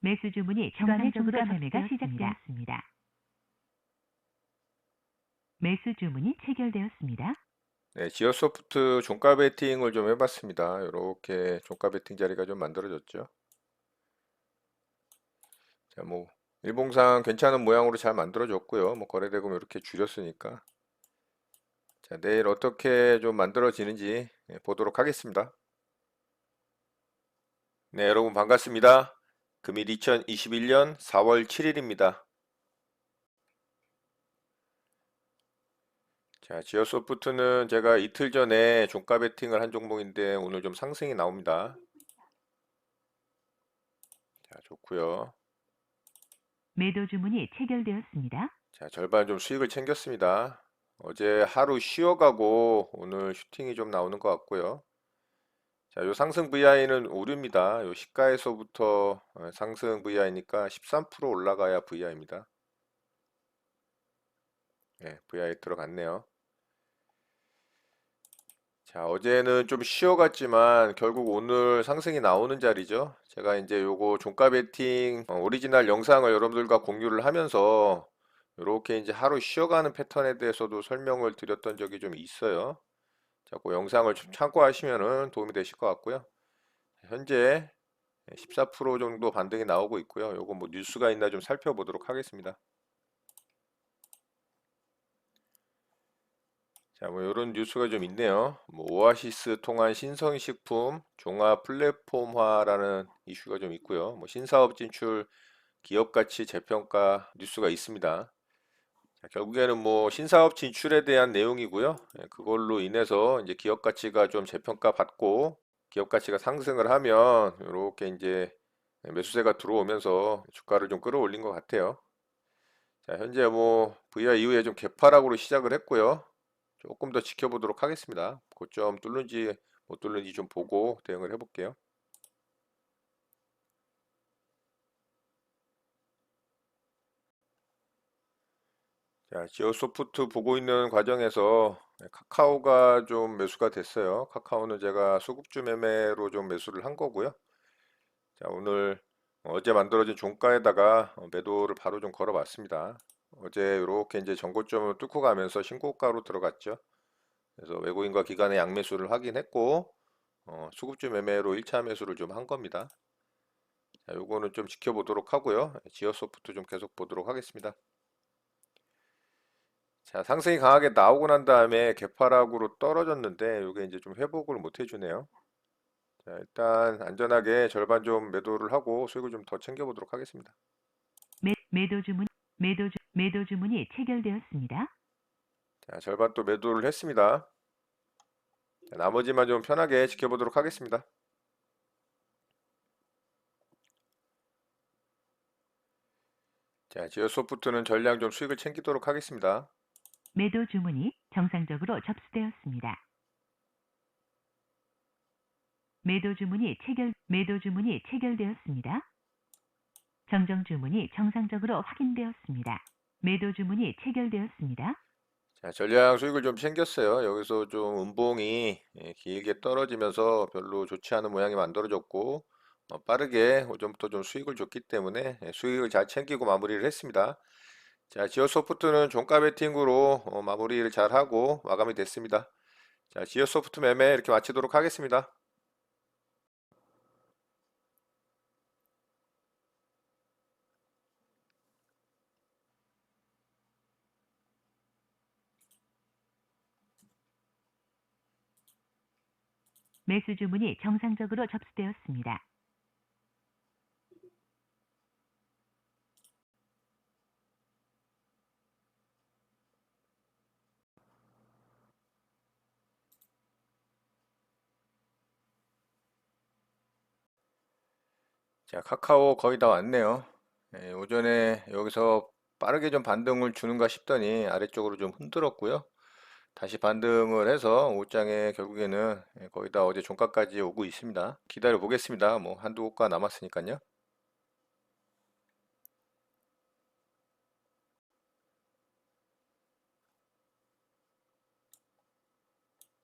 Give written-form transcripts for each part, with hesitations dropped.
매수 주문이 정상적으로 매매가 시작되었습니다. 매수 주문이 체결되었습니다. 네, 지어소프트 종가 베팅을 좀 해봤습니다. 이렇게 종가 베팅 자리가 좀 만들어졌죠. 자, 뭐 일봉상 괜찮은 모양으로 잘 만들어졌고요. 뭐 거래대금 이렇게 줄였으니까. 자, 내일 어떻게 좀 만들어지는지 보도록 하겠습니다. 네, 여러분 반갑습니다. 금일 2021년 4월 7일입니다. 자, 지어소프트는 제가 이틀 전에 종가 베팅을 한 종목인데 오늘 좀 상승이 나옵니다. 자, 좋고요. 매도 주문이 체결되었습니다. 자, 절반 좀 수익을 챙겼습니다. 어제 하루 쉬어가고 오늘 슈팅이 좀 나오는 것 같고요. 자, 요 상승 VI는 오류입니다. 요 시가에서부터 상승 VI니까 13% 올라가야 VI입니다. 네, VI 들어갔네요. 자, 어제는 좀 쉬어갔지만 결국 오늘 상승이 나오는 자리죠. 제가 이제 요거 종가 베팅 오리지널 영상을 여러분들과 공유를 하면서 이렇게 이제 하루 쉬어가는 패턴에 대해서도 설명을 드렸던 적이 좀 있어요. 자, 그 영상을 좀 참고하시면은 도움이 되실 것 같고요. 현재 14% 정도 반등이 나오고 있고요. 요거 뭐 뉴스가 있나 좀 살펴보도록 하겠습니다. 자, 뭐 이런 뉴스가 좀 있네요. 뭐 오아시스 통한 신성식품 종합 플랫폼화라는 이슈가 좀 있고요. 뭐 신사업 진출, 기업 가치 재평가 뉴스가 있습니다. 자, 결국에는 뭐 신사업 진출에 대한 내용이고요. 그걸로 인해서 이제 기업 가치가 좀 재평가 받고 기업 가치가 상승을 하면 이렇게 이제 매수세가 들어오면서 주가를 좀 끌어올린 것 같아요. 자, 현재 뭐 VR 이후에 좀 개파락으로 시작을 했고요. 조금 더 지켜보도록 하겠습니다. 고점 뚫는지 못 뚫는지 좀 보고 대응을 해볼게요. 자, 지오소프트 보고 있는 과정에서 카카오가 좀 매수가 됐어요. 카카오는 제가 소급주 매매로 좀 매수를 한 거고요. 자, 오늘 어제 만들어진 종가에다가 매도를 바로 좀 걸어봤습니다. 어제 이렇게 이제 전고점을 뚫고 가면서 신고가로 들어갔죠. 그래서 외국인과 기관의 양매수를 확인했고 수급주 매매로 1차 매수를 좀 한 겁니다. 자, 요거는 좀 지켜보도록 하고요. 지어소프트 좀 계속 보도록 하겠습니다. 자, 상승이 강하게 나오고 난 다음에 개파락으로 떨어졌는데 요게 이제 좀 회복을 못 해주네요. 자, 일단 안전하게 절반 좀 매도를 하고 수익을 좀 더 챙겨보도록 하겠습니다. 매도 주문이 체결되었습니다. 자, 절반 또 매도를 했습니다. 자, 나머지만 좀 편하게 지켜보도록 하겠습니다. 자, 지어소프트는 전량 좀 수익을 챙기도록 하겠습니다. 매도 주문이 정상적으로 접수되었습니다. 매도 주문이 체결되었습니다. 정정 주문이 정상적으로 확인되었습니다. 매도 주문이 체결되었습니다. 자, 전량 수익을 좀 챙겼어요. 여기서 좀 음봉이 길게 떨어지면서 별로 좋지 않은 모양이 만들어졌고 빠르게 오전부터 좀 수익을 줬기 때문에 수익을 잘 챙기고 마무리를 했습니다. 자, 지오소프트는 종가 베팅으로 마무리를 잘 하고 마감이 됐습니다. 자, 지오소프트 매매 이렇게 마치도록 하겠습니다. 매수 주문이 정상적으로 접수되었습니다. 자, 카카오 거의 다 왔네요. 오전에 여기서 빠르게 좀 반등을 주는가 싶더니 아래쪽으로 좀 흔들었고요. 다시 반등을 해서 옷장에 결국에는 거의 다 어제 종가까지 오고 있습니다. 기다려 보겠습니다. 뭐 한두 곳가 남았으니까요.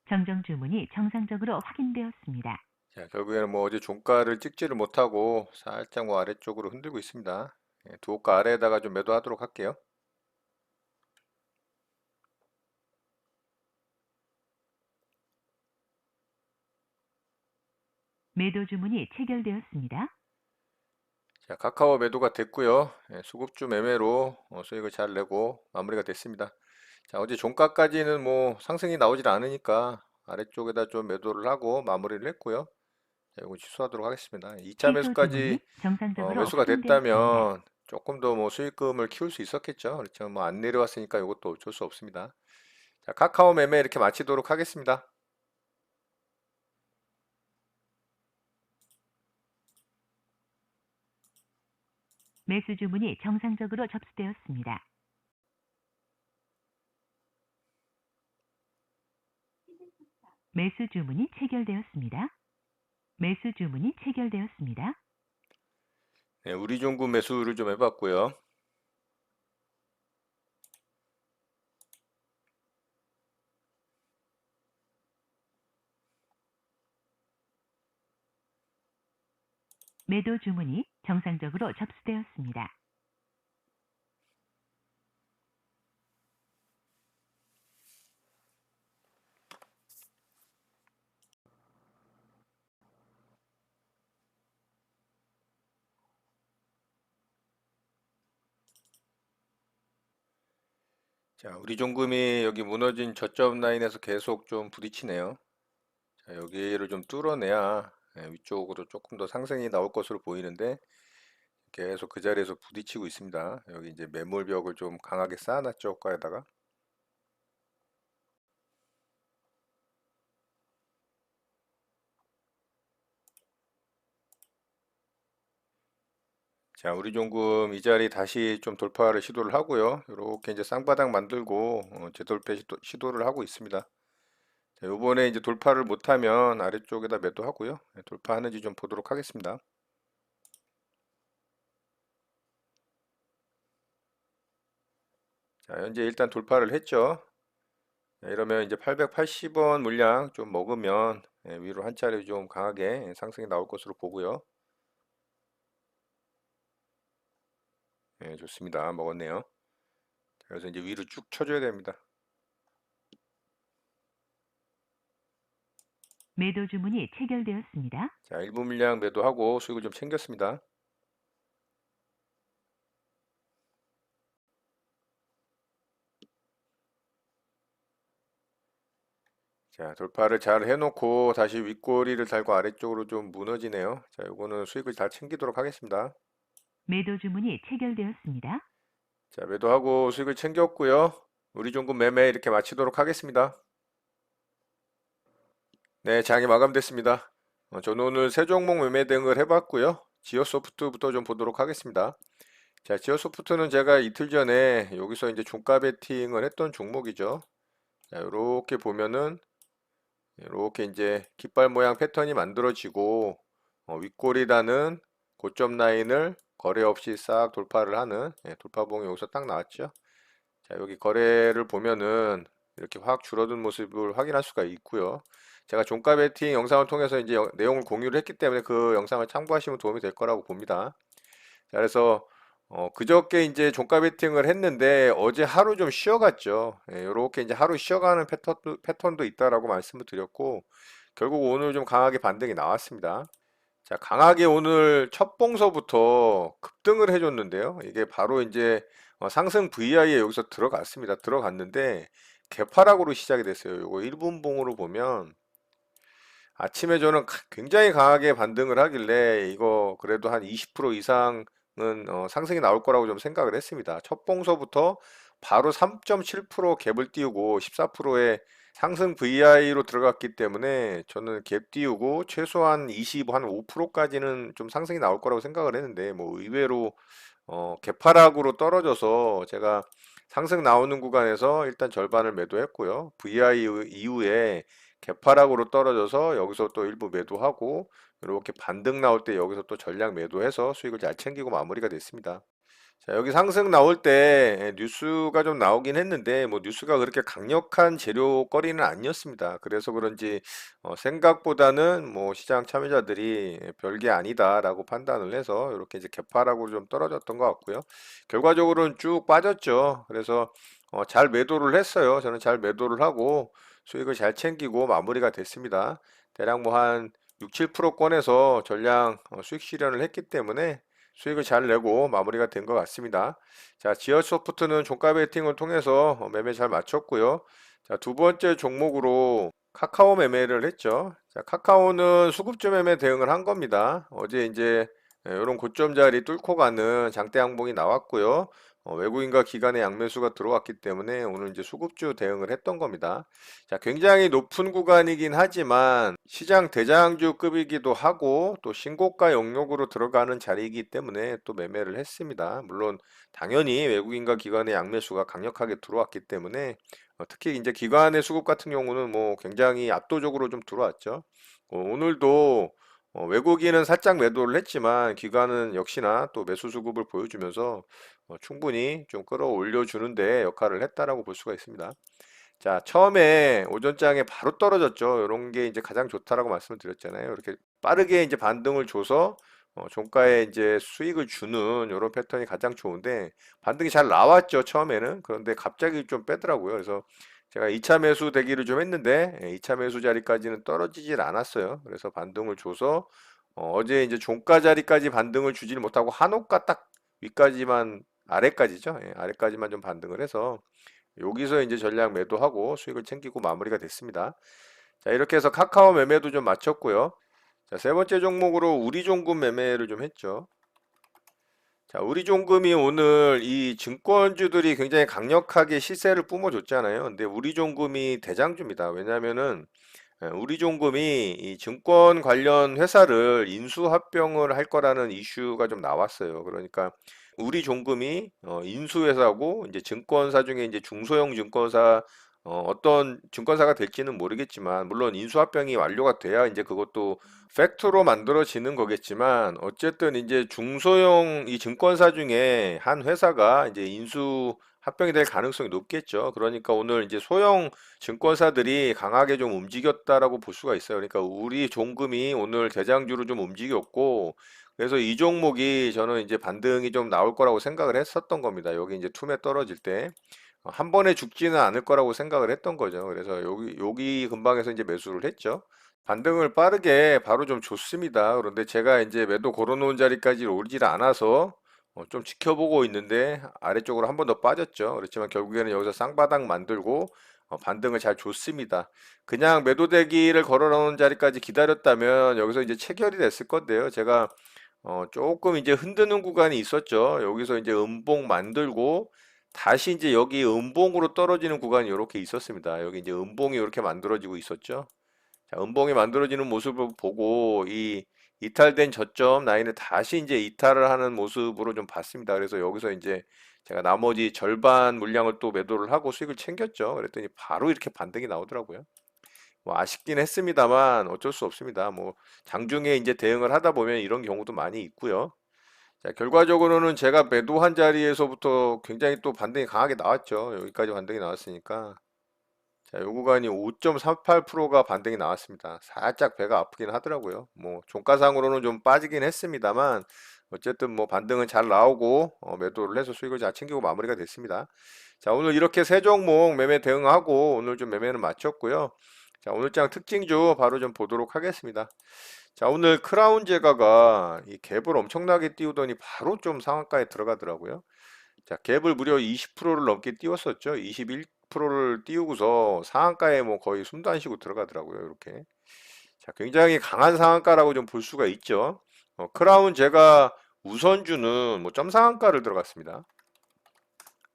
정정 주문이 정상적으로 확인되었습니다. 자, 결국에는 뭐 어제 종가를 찍지를 못하고 살짝 뭐 아래쪽으로 흔들고 있습니다. 예, 두호가 아래에다가 좀 매도하도록 할게요. 매도 주문이 체결되었습니다. 자, 카카오 매도가 됐고요. 예, 수급주 매매로 수익을 잘 내고 마무리가 됐습니다. 자, 어제 종가까지는 뭐 상승이 나오질 않으니까 아래쪽에다 좀 매도를 하고 마무리를 했고요. 자, 이거 취소하도록 하겠습니다. 2차 취소 매수까지 주문이 정상적으로 매수가 확인되었습니다. 됐다면 조금 더 뭐 수익금을 키울 수 있었겠죠. 그렇죠. 뭐 안 내려왔으니까 이것도 어쩔 수 없습니다. 자, 카카오 매매 이렇게 마치도록 하겠습니다. 매수 주문이 정상적으로 접수되었습니다. 매수 주문이 체결되었습니다. 매수 주문이 체결되었습니다. 네, 우리 종구 매수를 좀 해봤고요. 매도 주문이 정상적으로 접수되었습니다. 자, 우리 종금이 여기 무너진 저점 라인에서 계속 좀 부딪히네요. 자, 여기를 좀 뚫어내야 위쪽으로 조금 더 상승이 나올 것으로 보이는데 계속 그 자리에서 부딪히고 있습니다. 여기 이제 매물벽을 좀 강하게 쌓아놨죠, 호가에다가. 자, 우리 종금 이 자리 다시 좀 돌파를 시도를 하고요. 이렇게 이제 쌍바닥 만들고 재돌파 시도를 하고 있습니다. 자, 요번에 이제 돌파를 못하면 아래쪽에다 매도하고요. 돌파하는지 좀 보도록 하겠습니다. 자, 현재 일단 돌파를 했죠. 이러면 이제 880원 물량 좀 먹으면 위로 한 차례 좀 강하게 상승이 나올 것으로 보고요. 좋습니다. 먹었네요. 그래서 이제 위로 쭉 쳐줘야 됩니다. 매도 주문이 체결되었습니다. 자, 일부 물량 매도하고 수익을 좀 챙겼습니다. 자, 돌파를 잘 해놓고 다시 윗꼬리를 달고 아래쪽으로 좀 무너지네요. 자, 요거는 수익을 잘 챙기도록 하겠습니다. 매도 주문이 체결되었습니다. 자, 매도하고 수익을 챙겼고요. 우리 종금 매매 이렇게 마치도록 하겠습니다. 네, 장이 마감됐습니다. 저는 오늘 세 종목 매매 등을 해봤고요. 지오소프트부터 좀 보도록 하겠습니다. 자, 지오소프트는 제가 이틀 전에 여기서 이제 종가 베팅을 했던 종목이죠. 자, 이렇게 보면은 이렇게 이제 깃발 모양 패턴이 만들어지고 윗골이라는 고점 라인을 거래 없이 싹 돌파를 하는 돌파봉이 여기서 딱 나왔죠. 자, 여기 거래를 보면은 이렇게 확 줄어든 모습을 확인할 수가 있고요. 제가 종가 베팅 영상을 통해서 이제 내용을 공유를 했기 때문에 그 영상을 참고하시면 도움이 될 거라고 봅니다. 자, 그래서 그저께 이제 종가 베팅을 했는데 어제 하루 좀 쉬어갔죠. 이렇게 이제 하루 쉬어가는 패턴도 있다라고 말씀을 드렸고 결국 오늘 좀 강하게 반등이 나왔습니다. 자, 강하게 오늘 첫 봉서부터 급등을 해줬는데요. 이게 바로 이제 상승 VI에 여기서 들어갔습니다. 들어갔는데 개파락으로 시작이 됐어요. 이거 1분 봉으로 보면 아침에 저는 굉장히 강하게 반등을 하길래 이거 그래도 한 20% 이상은 상승이 나올 거라고 좀 생각을 했습니다. 첫 봉서부터 바로 3.7% 갭을 띄우고 14%의 상승 VI로 들어갔기 때문에 저는 갭 띄우고 최소한 20, 한 5%까지는 좀 상승이 나올 거라고 생각을 했는데 뭐 의외로 개파락으로 떨어져서 제가 상승 나오는 구간에서 일단 절반을 매도했고요. VI 이후에 개파락으로 떨어져서 여기서 또 일부 매도하고 이렇게 반등 나올 때 여기서 또 전량 매도해서 수익을 잘 챙기고 마무리가 됐습니다. 자, 여기 상승 나올 때 뉴스가 좀 나오긴 했는데 뭐 뉴스가 그렇게 강력한 재료거리는 아니었습니다. 그래서 그런지 생각보다는 뭐 시장 참여자들이 별게 아니다라고 판단을 해서 이렇게 이제 개파락으로 좀 떨어졌던 것 같고요. 결과적으로는 쭉 빠졌죠. 그래서 잘 매도를 했어요. 저는 잘 매도를 하고 수익을 잘 챙기고 마무리가 됐습니다. 대략 뭐 한 6, 7%권에서 전량 수익 실현을 했기 때문에 수익을 잘 내고 마무리가 된 것 같습니다. 자, 지어소프트는 종가 베팅을 통해서 매매 잘 마쳤고요. 자, 두 번째 종목으로 카카오 매매를 했죠. 자, 카카오는 수급주 매매 대응을 한 겁니다. 어제 이제 이런 고점 자리 뚫고 가는 장대 항봉이 나왔고요. 외국인과 기관의 양매수가 들어왔기 때문에 오늘 이제 수급주 대응을 했던 겁니다. 자, 굉장히 높은 구간이긴 하지만 시장 대장주급이기도 하고 또 신고가 영역으로 들어가는 자리이기 때문에 또 매매를 했습니다. 물론 당연히 외국인과 기관의 양매수가 강력하게 들어왔기 때문에 특히 이제 기관의 수급 같은 경우는 뭐 굉장히 압도적으로 좀 들어왔죠. 오늘도 외국인은 살짝 매도를 했지만 기관은 역시나 또 매수 수급을 보여주면서 충분히 좀 끌어올려 주는데 역할을 했다라고 볼 수가 있습니다. 자, 처음에 오전장에 바로 떨어졌죠. 이런 게 이제 가장 좋다라고 말씀을 드렸잖아요. 이렇게 빠르게 이제 반등을 줘서 종가에 이제 수익을 주는 이런 패턴이 가장 좋은데 반등이 잘 나왔죠. 처음에는. 그런데 갑자기 좀 빼더라고요. 그래서 제가 2차 매수 대기를 좀 했는데 2차 매수 자리까지는 떨어지질 않았어요. 그래서 반등을 줘서 어제 이제 종가 자리까지 반등을 주질 못하고 한옥가 딱 위까지만 아래까지죠. 예, 아래까지만 좀 반등을 해서 여기서 이제 전량 매도하고 수익을 챙기고 마무리가 됐습니다. 자, 이렇게 해서 카카오 매매도 좀 마쳤고요. 자, 세 번째 종목으로 우리종금 매매를 좀 했죠. 자, 우리종금이 오늘 이 증권주들이 굉장히 강력하게 시세를 뿜어줬잖아요. 근데 우리종금이 대장주입니다. 왜냐면은 우리종금이 이 증권 관련 회사를 인수합병을 할 거라는 이슈가 좀 나왔어요. 그러니까 우리종금이 인수회사고 이제 증권사 중에 이제 중소형 증권사 어떤 증권사가 될지는 모르겠지만 물론 인수합병이 완료가 돼야 이제 그것도 팩트로 만들어지는 거겠지만 어쨌든 이제 중소형 이 증권사 중에 한 회사가 이제 인수 합병이 될 가능성이 높겠죠. 그러니까 오늘 이제 소형 증권사들이 강하게 좀 움직였다라고 볼 수가 있어요. 그러니까 우리 종금이 오늘 대장주로 좀 움직였고, 그래서 이 종목이 저는 이제 반등이 좀 나올 거라고 생각을 했었던 겁니다. 여기 이제 툼에 떨어질 때. 한 번에 죽지는 않을 거라고 생각을 했던 거죠. 그래서 여기 근방에서 이제 매수를 했죠. 반등을 빠르게 바로 좀 줬습니다. 그런데 제가 이제 매도 걸어놓은 자리까지 오질 않아서 좀 지켜보고 있는데 아래쪽으로 한 번 더 빠졌죠. 그렇지만 결국에는 여기서 쌍바닥 만들고 반등을 잘 줬습니다. 그냥 매도 대기를 걸어놓은 자리까지 기다렸다면 여기서 이제 체결이 됐을 건데요. 제가 조금 이제 흔드는 구간이 있었죠. 여기서 이제 음봉 만들고 다시 이제 여기 음봉으로 떨어지는 구간이 이렇게 있었습니다. 여기 이제 음봉이 이렇게 만들어지고 있었죠. 자, 음봉이 만들어지는 모습을 보고 이 이탈된 저점 라인을 다시 이제 이탈을 하는 모습으로 좀 봤습니다. 그래서 여기서 이제 제가 나머지 절반 물량을 또 매도를 하고 수익을 챙겼죠. 그랬더니 바로 이렇게 반등이 나오더라고요. 뭐 아쉽긴 했습니다만 어쩔 수 없습니다. 뭐 장중에 이제 대응을 하다 보면 이런 경우도 많이 있고요. 자, 결과적으로는 제가 매도한 자리에서부터 굉장히 또 반등이 강하게 나왔죠. 여기까지 반등이 나왔으니까. 자, 요 구간이 5.38%가 반등이 나왔습니다. 살짝 배가 아프긴 하더라고요. 뭐 종가상으로는 좀 빠지긴 했습니다만 어쨌든 뭐 반등은 잘 나오고 매도를 해서 수익을 잘 챙기고 마무리가 됐습니다. 자, 오늘 이렇게 세 종목 매매 대응하고 오늘 좀 매매는 마쳤고요. 자, 오늘장 특징주 바로 좀 보도록 하겠습니다. 자, 오늘 크라운 제가가 이 갭을 엄청나게 띄우더니 바로 좀 상한가에 들어가더라고요. 자, 갭을 무려 20%를 넘게 띄웠었죠. 21%를 띄우고서 상한가에 뭐 거의 숨도 안 쉬고 들어가더라고요. 이렇게. 자, 굉장히 강한 상한가라고 좀 볼 수가 있죠. 크라운 제가 우선주는 뭐 점상한가를 들어갔습니다.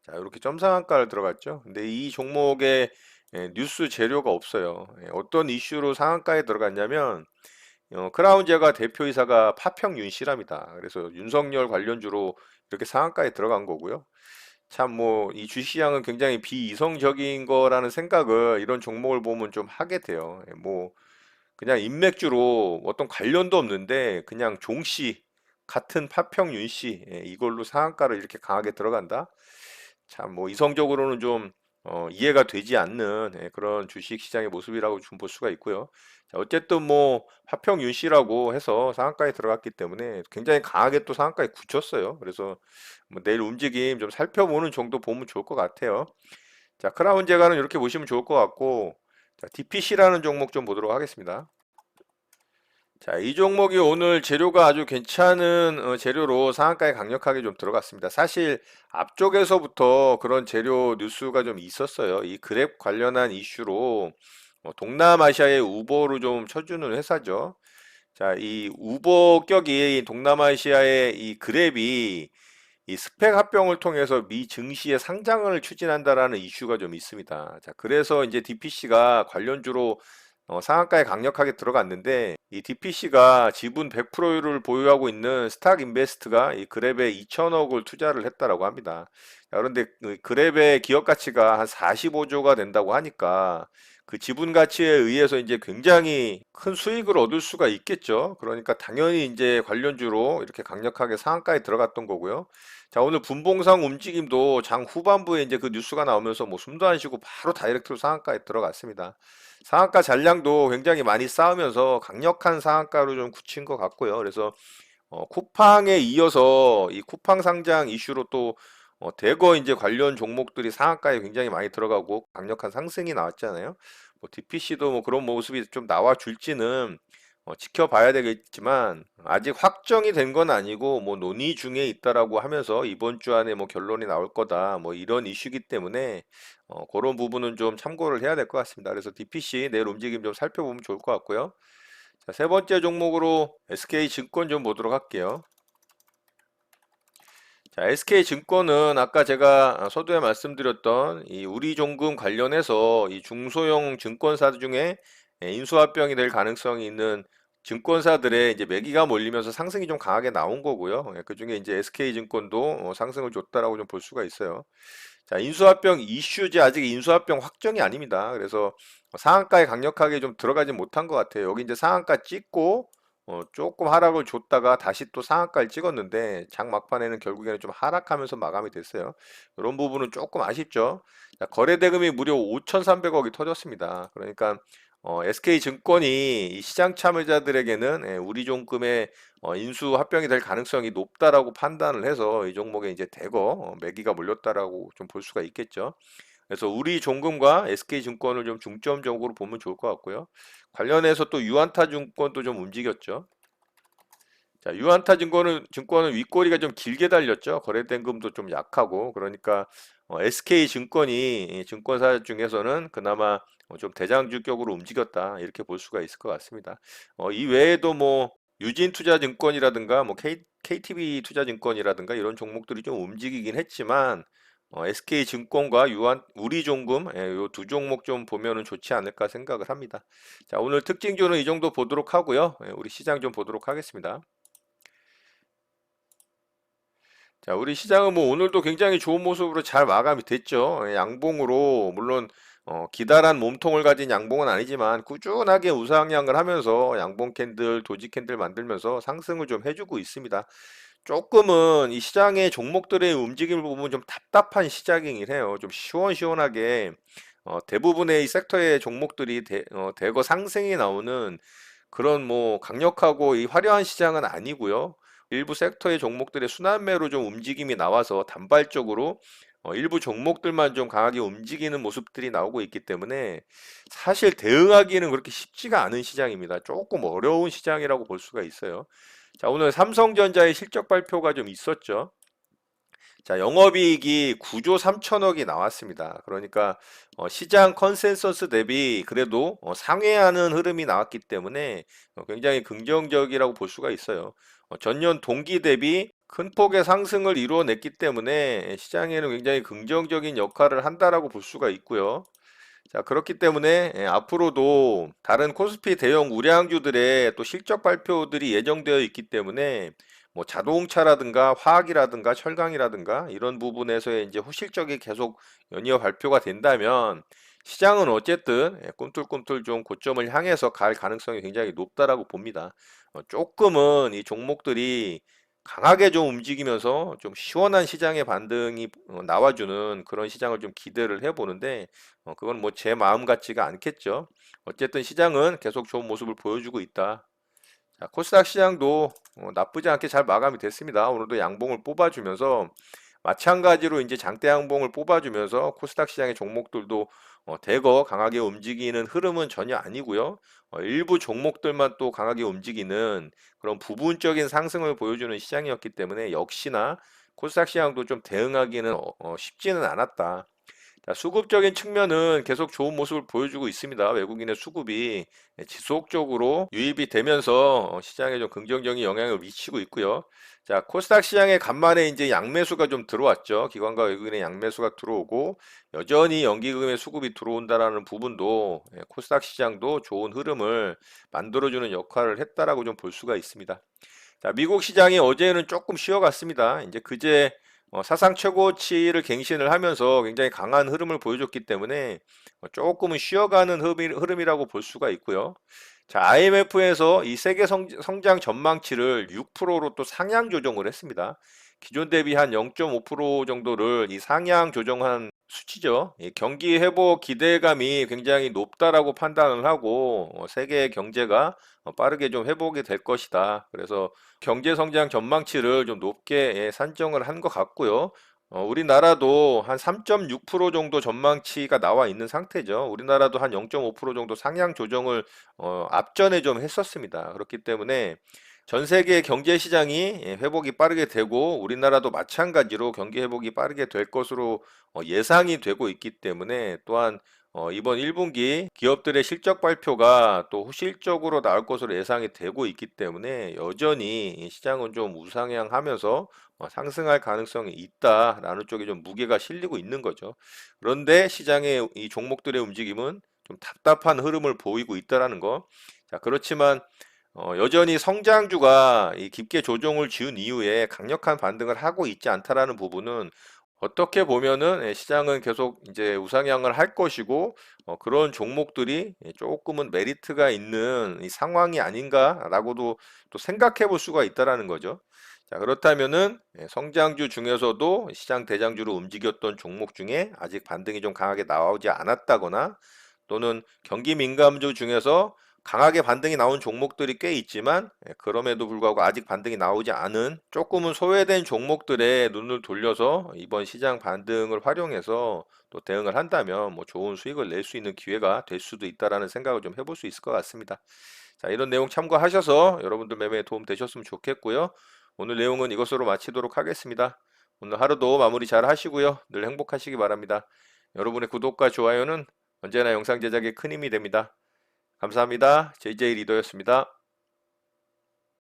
자, 이렇게 점상한가를 들어갔죠. 근데 이 종목에 뉴스 재료가 없어요. 어떤 이슈로 상한가에 들어갔냐면 크라운 제가 대표이사가 파평윤 씨랍니다. 그래서 윤석열 관련주로 이렇게 상한가에 들어간 거고요. 참 뭐 이 주시장은 굉장히 비이성적인 거라는 생각을 이런 종목을 보면 좀 하게 돼요. 뭐 그냥 인맥주로 어떤 관련도 없는데 그냥 종씨 같은 파평 윤씨 이걸로 상한가를 이렇게 강하게 들어간다. 참 뭐 이성적으로는 좀 이해가 되지 않는 그런 주식 시장의 모습이라고 좀 볼 수가 있고요. 자, 어쨌든 뭐 화평 윤씨라고 해서 상한가에 들어갔기 때문에 굉장히 강하게 또 상한가에 굳혔어요. 그래서 뭐 내일 움직임 좀 살펴보는 정도 보면 좋을 것 같아요. 자, 크라운 제가는 이렇게 보시면 좋을 것 같고, 자, DPC라는 종목 좀 보도록 하겠습니다. 자, 이 종목이 오늘 재료가 아주 괜찮은 재료로 상한가에 강력하게 좀 들어갔습니다. 사실 앞쪽에서부터 그런 재료 뉴스가 좀 있었어요. 이 그랩 관련한 이슈로 동남아시아의 우버로 좀 쳐주는 회사죠. 자, 이 우버 격이 동남아시아의 이 그랩이 이 스펙 합병을 통해서 미 증시의 상장을 추진한다라는 이슈가 좀 있습니다. 자, 그래서 이제 DPC가 관련주로 상한가에 강력하게 들어갔는데 이 DPC가 지분 100%를 보유하고 있는 스탁 인베스트가 이 그랩에 2천억을 투자를 했다라고 합니다. 자, 그런데 그 그랩의 기업 가치가 한 45조가 된다고 하니까 그 지분 가치에 의해서 이제 굉장히 큰 수익을 얻을 수가 있겠죠. 그러니까 당연히 이제 관련주로 이렇게 강력하게 상한가에 들어갔던 거고요. 자, 오늘 분봉상 움직임도 장 후반부에 이제 그 뉴스가 나오면서 뭐 숨도 안 쉬고 바로 다이렉트로 상한가에 들어갔습니다. 상한가 잔량도 굉장히 많이 쌓으면서 강력한 상한가로 좀 굳힌 것 같고요. 그래서 쿠팡에 이어서 이 쿠팡 상장 이슈로 또 대거 이제 관련 종목들이 상한가에 굉장히 많이 들어가고 강력한 상승이 나왔잖아요. 뭐 DPC도 뭐 그런 모습이 좀 나와 줄지는 지켜봐야 되겠지만 아직 확정이 된 건 아니고 뭐 논의 중에 있다라고 하면서 이번 주 안에 뭐 결론이 나올 거다 뭐 이런 이슈기 때문에 그런 부분은 좀 참고를 해야 될 것 같습니다. 그래서 DPC 내일 움직임 좀 살펴보면 좋을 것 같고요. 자, 세 번째 종목으로 SK증권 좀 보도록 할게요. 자, SK증권은 아까 제가 서두에 말씀드렸던 이 우리종금 관련해서 이 중소형 증권사 중에 인수합병이 될 가능성이 있는 증권사들의 이제 매기가 몰리면서 상승이 좀 강하게 나온 거고요. 그 중에 이제 SK증권도 상승을 줬다라고 좀 볼 수가 있어요. 자, 인수합병 이슈지 아직 인수합병 확정이 아닙니다. 그래서 상한가에 강력하게 좀 들어가지 못한 것 같아요. 여기 이제 상한가 찍고 조금 하락을 줬다가 다시 또 상한가를 찍었는데 장 막판에는 결국에는 좀 하락하면서 마감이 됐어요. 이런 부분은 조금 아쉽죠. 자, 거래 대금이 무려 5,300억이 터졌습니다. 그러니까 SK증권이 이 시장 참여자들에게는 우리종금의 인수 합병이 될 가능성이 높다라고 판단을 해서 이 종목에 이제 대거 매기가 몰렸다라고 좀 볼 수가 있겠죠. 그래서 우리종금과 SK증권을 좀 중점적으로 보면 좋을 것 같고요. 관련해서 또 유안타증권도 좀 움직였죠. 자, 유안타증권은 윗꼬리가 좀 길게 달렸죠. 거래대금도 좀 약하고 그러니까 SK증권이 증권사 중에서는 그나마 좀 대장주격으로 움직였다 이렇게 볼 수가 있을 것 같습니다. 이 외에도 뭐 유진투자증권이라든가 뭐 KTB투자증권이라든가 이런 종목들이 좀 움직이긴 했지만 SK증권과 우리종금 이 두 종목 좀 보면은 좋지 않을까 생각을 합니다. 자, 오늘 특징주는 이 정도 보도록 하고요. 우리 시장 좀 보도록 하겠습니다. 자, 우리 시장은 뭐 오늘도 굉장히 좋은 모습으로 잘 마감이 됐죠. 양봉으로 물론 기다란 몸통을 가진 양봉은 아니지만 꾸준하게 우상향을 하면서 양봉 캔들, 도지 캔들 만들면서 상승을 좀 해주고 있습니다. 조금은 이 시장의 종목들의 움직임을 보면 좀 답답한 시장이긴 해요. 좀 시원시원하게 대부분의 이 섹터의 종목들이 대거 상승이 나오는 그런 뭐 강력하고 이 화려한 시장은 아니고요. 일부 섹터의 종목들의 순환매로 좀 움직임이 나와서 단발적으로 일부 종목들만 좀 강하게 움직이는 모습들이 나오고 있기 때문에 사실 대응하기는 그렇게 쉽지가 않은 시장입니다. 조금 어려운 시장이라고 볼 수가 있어요. 자, 오늘 삼성전자의 실적 발표가 좀 있었죠. 자, 영업이익이 9조 3천억이 나왔습니다. 그러니까 시장 컨센서스 대비 그래도 상회하는 흐름이 나왔기 때문에 굉장히 긍정적이라고 볼 수가 있어요. 전년 동기 대비 큰 폭의 상승을 이루어냈기 때문에 시장에는 굉장히 긍정적인 역할을 한다라고 볼 수가 있고요. 자, 그렇기 때문에 앞으로도 다른 코스피 대형 우량주들의 또 실적 발표들이 예정되어 있기 때문에 뭐 자동차라든가 화학이라든가 철강이라든가 이런 부분에서의 이제 후실적이 계속 연이어 발표가 된다면 시장은 어쨌든 꿈틀꿈틀 좀 고점을 향해서 갈 가능성이 굉장히 높다라고 봅니다. 조금은 이 종목들이 강하게 좀 움직이면서 좀 시원한 시장의 반등이 나와주는 그런 시장을 좀 기대를 해보는데 그건 뭐 제 마음 같지가 않겠죠. 어쨌든 시장은 계속 좋은 모습을 보여주고 있다. 자, 코스닥 시장도 나쁘지 않게 잘 마감이 됐습니다. 오늘도 양봉을 뽑아주면서 마찬가지로 이제 장대 양봉을 뽑아주면서 코스닥 시장의 종목들도 대거 강하게 움직이는 흐름은 전혀 아니고요. 일부 종목들만 또 강하게 움직이는 그런 부분적인 상승을 보여주는 시장이었기 때문에 역시나 코스닥 시장도 좀 대응하기는 쉽지는 않았다. 자, 수급적인 측면은 계속 좋은 모습을 보여주고 있습니다. 외국인의 수급이 지속적으로 유입이 되면서 시장에 좀 긍정적인 영향을 미치고 있고요. 자, 코스닥 시장에 간만에 이제 양매수가 좀 들어왔죠. 기관과 외국인의 양매수가 들어오고 여전히 연기금의 수급이 들어온다라는 부분도 코스닥 시장도 좋은 흐름을 만들어주는 역할을 했다라고 좀 볼 수가 있습니다. 자, 미국 시장이 어제는 조금 쉬어갔습니다. 이제 그제 사상 최고치를 갱신을 하면서 굉장히 강한 흐름을 보여줬기 때문에 조금은 쉬어가는 흐름이라고 볼 수가 있고요. 자, IMF에서 이 세계 성장 전망치를 6%로 또 상향 조정을 했습니다. 기존 대비 한 0.5% 정도를 이 상향 조정한 수치죠. 이 경기 회복 기대감이 굉장히 높다라고 판단을 하고 세계 경제가 빠르게 좀 회복이 될 것이다. 그래서 경제 성장 전망치를 좀 높게 산정을 한 것 같고요. 우리나라도 한 3.6% 정도 전망치가 나와 있는 상태죠. 우리나라도 한 0.5% 정도 상향 조정을 앞전에 좀 했었습니다. 그렇기 때문에 전 세계 경제 시장이 회복이 빠르게 되고 우리나라도 마찬가지로 경기 회복이 빠르게 될 것으로 예상이 되고 있기 때문에 또한 이번 1분기 기업들의 실적 발표가 또 호실적으로 나올 것으로 예상이 되고 있기 때문에 여전히 이 시장은 좀 우상향하면서 상승할 가능성이 있다라는 쪽에 좀 무게가 실리고 있는 거죠. 그런데 시장의 이 종목들의 움직임은 좀 답답한 흐름을 보이고 있다라는 거. 자, 그렇지만 여전히 성장주가 이 깊게 조정을 지은 이후에 강력한 반등을 하고 있지 않다라는 부분은 어떻게 보면은 시장은 계속 이제 우상향을 할 것이고 그런 종목들이 조금은 메리트가 있는 이 상황이 아닌가라고도 또 생각해 볼 수가 있다라는 거죠. 자, 그렇다면은 성장주 중에서도 시장 대장주로 움직였던 종목 중에 아직 반등이 좀 강하게 나오지 않았다거나 또는 경기 민감주 중에서 강하게 반등이 나온 종목들이 꽤 있지만 그럼에도 불구하고 아직 반등이 나오지 않은 조금은 소외된 종목들에 눈을 돌려서 이번 시장 반등을 활용해서 또 대응을 한다면 뭐 좋은 수익을 낼 수 있는 기회가 될 수도 있다라는 생각을 좀 해볼 수 있을 것 같습니다. 자, 이런 내용 참고하셔서 여러분들 매매에 도움 되셨으면 좋겠고요. 오늘 내용은 이것으로 마치도록 하겠습니다. 오늘 하루도 마무리 잘 하시고요. 늘 행복하시기 바랍니다. 여러분의 구독과 좋아요는 언제나 영상 제작에 큰 힘이 됩니다. 감사합니다. JJ 리더였습니다.